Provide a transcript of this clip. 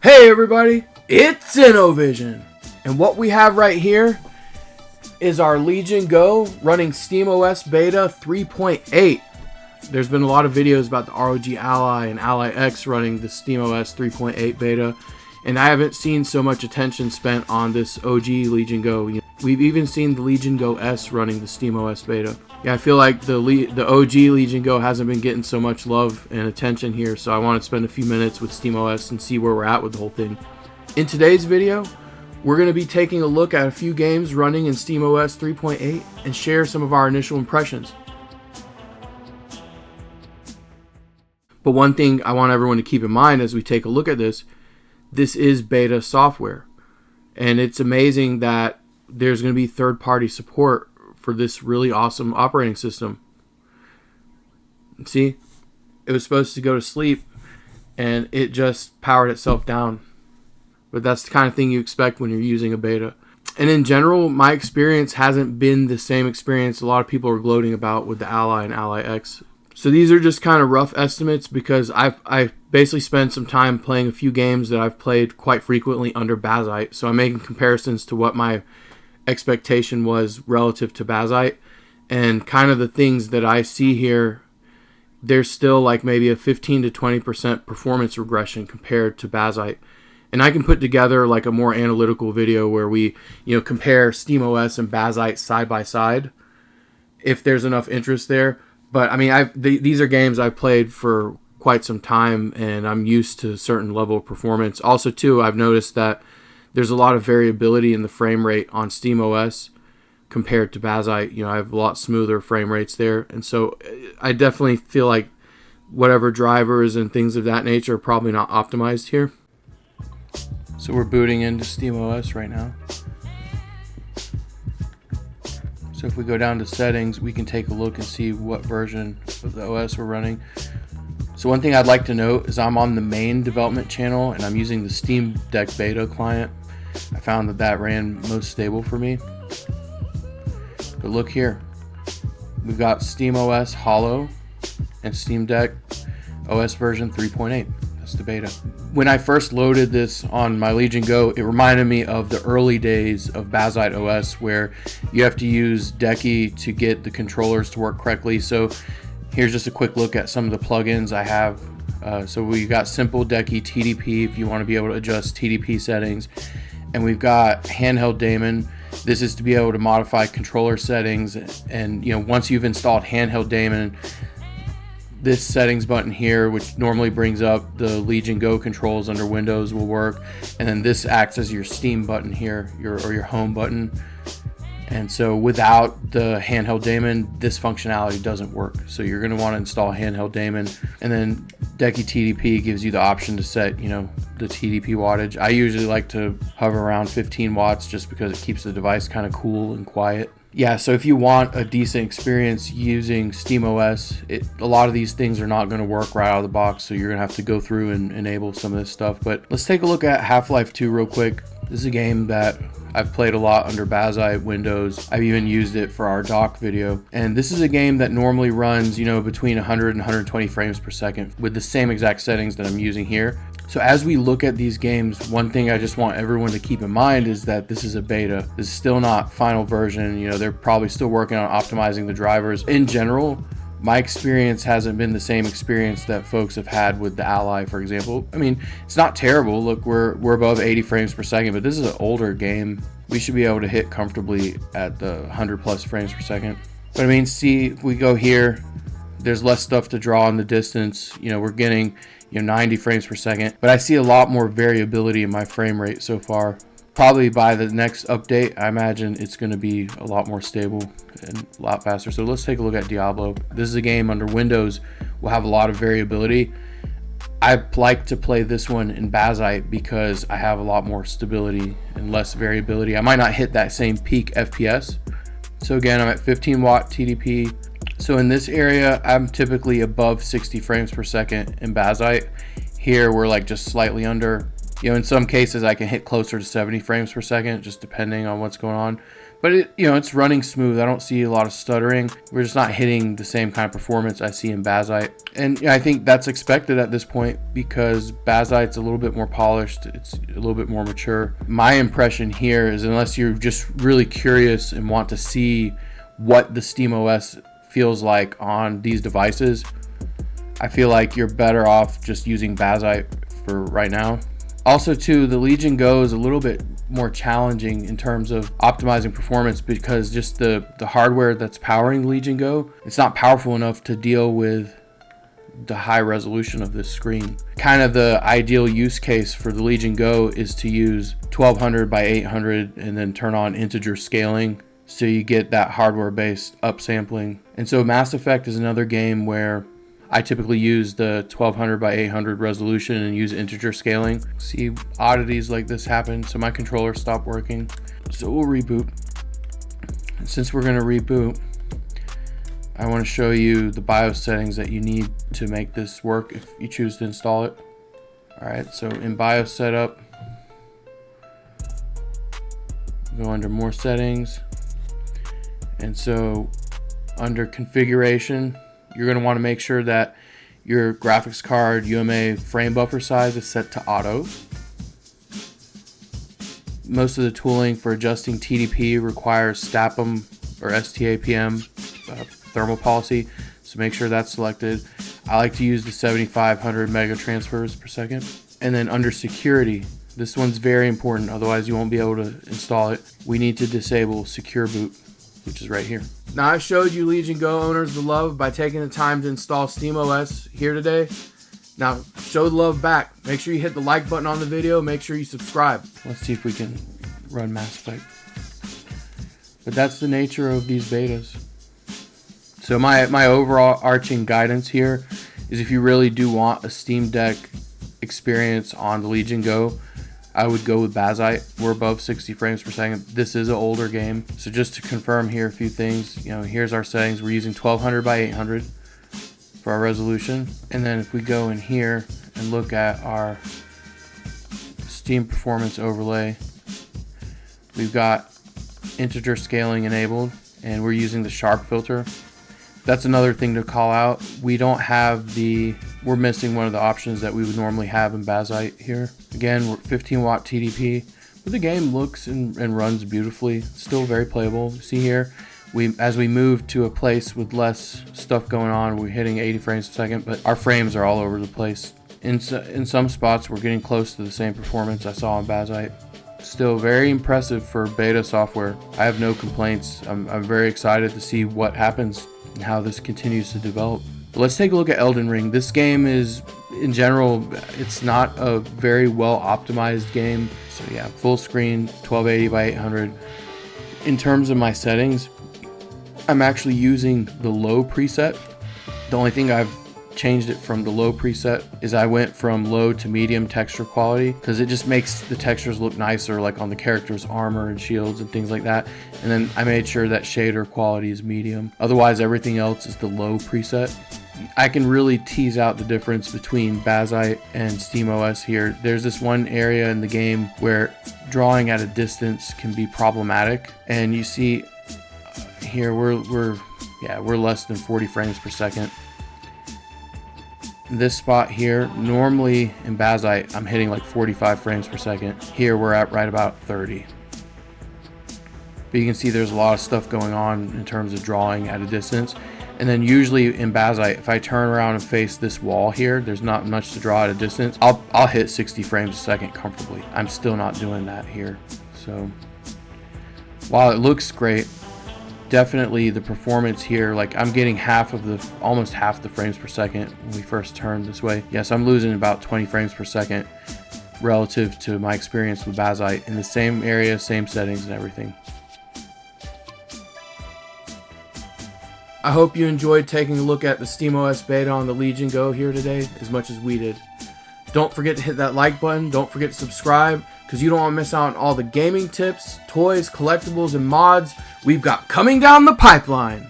Hey everybody, it's InnoVision, and what we have right here is our Legion Go running SteamOS Beta 3.8. There's been a lot of videos about the ROG Ally and Ally X running the SteamOS 3.8 beta, and I haven't seen so much attention spent on this OG Legion Go. We've even seen the Legion Go S running the SteamOS beta. Yeah, I feel like the OG Legion Go hasn't been getting so much love and attention here, so I want to spend a few minutes with SteamOS and see where we're at with the whole thing. In today's video, we're going to be taking a look at a few games running in SteamOS 3.8 and share some of our initial impressions. But one thing I want everyone to keep in mind as we take a look at this is beta software. And it's amazing that there's going to be third-party support for this really awesome operating system. See, it was supposed to go to sleep and it just powered itself down. But that's the kind of thing you expect when you're using a beta. And in general, my experience hasn't been the same experience a lot of people are gloating about with the Ally and Ally X. So these are just kind of rough estimates because I basically spent some time playing a few games that I've played quite frequently under Bazzite. So I'm making comparisons to what my expectation was relative to Bazzite, and kind of the things that I see here, there's still like maybe a 15 to 20% performance regression compared to Bazzite. And I can put together like a more analytical video where we compare SteamOS and Bazzite side by side if there's enough interest there. But I mean, these are games I've played for quite some time and I'm used to a certain level of performance. Also too, I've noticed that there's a lot of variability in the frame rate on SteamOS compared to Bazzite. I have a lot smoother frame rates there. And so I definitely feel like whatever drivers and things of that nature are probably not optimized here. So we're booting into SteamOS right now. So if we go down to settings, we can take a look and see what version of the OS we're running. So one thing I'd like to note is I'm on the main development channel and I'm using the Steam Deck beta client. I found that ran most stable for me. But look here, we've got SteamOS Hollow and Steam Deck OS version 3.8. That's the beta. When I first loaded this on my Legion Go, it reminded me of the early days of Bazzite OS where you have to use Decky to get the controllers to work correctly. So here's just a quick look at some of the plugins I have. So we got Simple Decky TDP if you want to be able to adjust TDP settings. And we've got Handheld Daemon. This is to be able to modify controller settings. And once you've installed Handheld Daemon, this settings button here, which normally brings up the Legion Go controls under Windows, will work. And then this acts as your Steam button here, your home button. And so without the Handheld Daemon, this functionality doesn't work. So you're going to want to install Handheld Daemon. And then Decky TDP gives you the option to set, the TDP wattage. I usually like to hover around 15 watts just because it keeps the device kind of cool and quiet. Yeah, so if you want a decent experience using SteamOS, a lot of these things are not going to work right out of the box. So you're going to have to go through and enable some of this stuff. But let's take a look at Half-Life 2 real quick. This is a game that I've played a lot under Bazzite Windows. I've even used it for our doc video. And this is a game that normally runs, between 100 and 120 frames per second with the same exact settings that I'm using here. So as we look at these games, one thing I just want everyone to keep in mind is that this is a beta. This is still not final version. They're probably still working on optimizing the drivers. In general, my experience hasn't been the same experience that folks have had with the Ally, for example. I mean, it's not terrible. Look, we're above 80 frames per second, but this is an older game. We should be able to hit comfortably at the 100 plus frames per second. But I mean, see, if we go here, there's less stuff to draw in the distance. We're getting 90 frames per second, but I see a lot more variability in my frame rate so far. Probably by the next update, I imagine it's going to be a lot more stable and a lot faster. So let's take a look at Diablo. This is a game under Windows, will have a lot of variability. I like to play this one in Bazzite because I have a lot more stability and less variability. I might not hit that same peak FPS. So again, I'm at 15 watt TDP. So in this area, I'm typically above 60 frames per second in Bazzite. Here, we're like just slightly under. In some cases, I can hit closer to 70 frames per second, just depending on what's going on. But it's running smooth. I don't see a lot of stuttering. We're just not hitting the same kind of performance I see in Bazzite. And I think that's expected at this point because Bazzite's a little bit more polished. It's a little bit more mature. My impression here is, unless you're just really curious and want to see what the SteamOS feels like on these devices, I feel like you're better off just using Bazzite for right now. Also too, the Legion Go is a little bit more challenging in terms of optimizing performance because just the hardware that's powering the Legion Go, it's not powerful enough to deal with the high resolution of this screen. Kind of the ideal use case for the Legion Go is to use 1200 by 800 and then turn on integer scaling so you get that hardware based upsampling. And so Mass Effect is another game where I typically use the 1200 by 800 resolution and use integer scaling. See oddities like this happen, so my controller stopped working. So we'll reboot. And since we're gonna reboot, I wanna show you the BIOS settings that you need to make this work if you choose to install it. All right, so in BIOS setup, go under more settings. And so under configuration, you're going to want to make sure that your graphics card UMA frame buffer size is set to auto. Most of the tooling for adjusting TDP requires STAPM or STAPM thermal policy, so make sure that's selected. I like to use the 7500 mega transfers per second. And then under security, this one's very important, otherwise you won't be able to install it. We need to disable secure boot, which is right here. Now I showed you Legion Go owners the love by taking the time to install SteamOS here today. Now show the love back. Make sure you hit the like button on the video. Make sure you subscribe. Let's see if we can run Mass Effect. But that's the nature of these betas. So my overall arching guidance here is, if you really do want a Steam Deck experience on the Legion Go, I would go with Bazzite. We're above 60 frames per second. This is an older game. So just to confirm here a few things, here's our settings. We're using 1200 by 800 for our resolution. And then if we go in here and look at our Steam performance overlay, we've got integer scaling enabled and we're using the sharp filter. That's another thing to call out. We're missing one of the options that we would normally have in Bazzite here. Again, we're 15 watt TDP, but the game looks and runs beautifully. It's still very playable. See here, as we move to a place with less stuff going on, we're hitting 80 frames per second, but our frames are all over the place. In some spots, we're getting close to the same performance I saw on Bazzite. Still very impressive for beta software. I have no complaints. I'm very excited to see what happens and how this continues to develop. But let's take a look at Elden Ring. This game is, in general, it's not a very well optimized game. So yeah, full screen, 1280 by 800. In terms of my settings, I'm actually using the low preset. The only thing I've changed it from the low preset is I went from low to medium texture quality because it just makes the textures look nicer, like on the characters' armor and shields and things like that. And then I made sure that shader quality is medium. Otherwise, everything else is the low preset. I can really tease out the difference between Bazzite and SteamOS here. There's this one area in the game where drawing at a distance can be problematic, and you see here we're less than 40 frames per second. This spot here, normally in Bazzite, I'm hitting like 45 frames per second. Here we're at right about 30. But you can see there's a lot of stuff going on in terms of drawing at a distance. And then usually in Bazzite, if I turn around and face this wall here, there's not much to draw at a distance. I'll hit 60 frames a second comfortably. I'm still not doing that here. So while it looks great, definitely the performance here, like I'm getting almost half the frames per second when we first turn this way. Yes, I'm losing about 20 frames per second relative to my experience with Bazzite in the same area, same settings and everything. I hope you enjoyed taking a look at the SteamOS beta on the Legion Go here today as much as we did. Don't forget to hit that like button. Don't forget to subscribe, because you don't want to miss out on all the gaming tips, toys, collectibles, and mods we've got coming down the pipeline.